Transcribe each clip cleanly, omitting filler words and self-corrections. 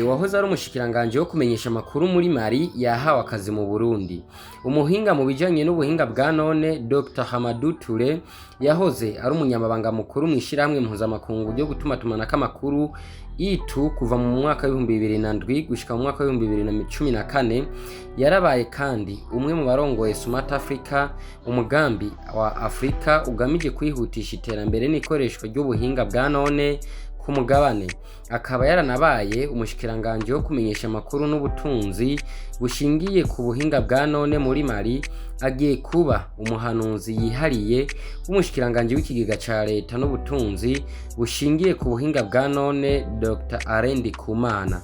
Wahoze ari umushikiranganje wo kumenyesha amakuru muri Mali yahawe akazi mu Burundi. Umuhinga mu bijanye n'ubuhinga bwa none Dr Hamadou Touré yahoze ari umunyamabanga mukuru mu ishirahamwe mpuzamakungu ryo gutumatumanako amakuru itu kuva mu mwaka wa 2007 gushika mu mwaka wa 2014. Yarabaye kandi umwe mu barongoye Smart Africa, umugambi wa Afrika ugamije kwihutisha iterambere n'ikoreshwa ry'ubuhinga bwa none ku mugabane. Akaba yaranabaye umushikiranganje wo kumenyesha amakuru n'ubutunzi bushingiye ku buhinga bwa none muri Mali. Agiye kuba umuhanuzi yihariye w'umushikiranganje w'ikigega ca leta n'ubutunzi bushingiye ku buhinga bwa none Dr Alain Ndikumana.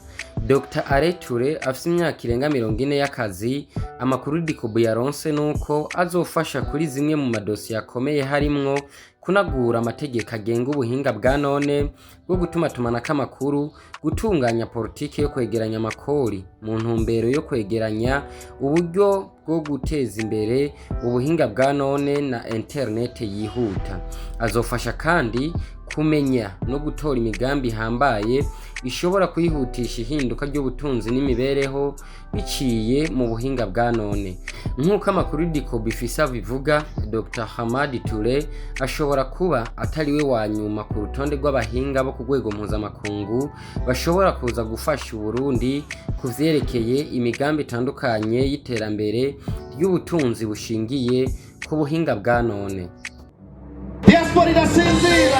Dr Alain Touré afise imyaka irenga 40 y'akazi. Amakuru Dikobu yaronse nuko azofasha kuri zimwe mu madosiye akomeye harimwo kunagura amategeko agenga ubuhinga bwa none bwo gutumatumanako amakuru, gutunganya politike yo kwegeranya amakori mu ntumbero yo kwegeranya uburyo bwo guteza imbere ubuhinga bwa none na internet yihuta. Azofasha kandi kumenya no gutora imigambi hambaye ishobora kwihutisha ihinduka ry'ubutunzi n'imibereho biciye mu buhinga bwa none. Nk'uko amakuru Dikobu ifisa bivuga, Dr Hamadou Touré ashobora kuba atariwe wa nyuma ku rutonde rw'abahinga bo ku rwego mpuzamakungu bashobora kuza gufasha Burundi kuvyerekeye imigambi itandukanye y'iterambere ry'ubutunzi bushingiye ku buhinga bwa none. Diaspora irasinzira.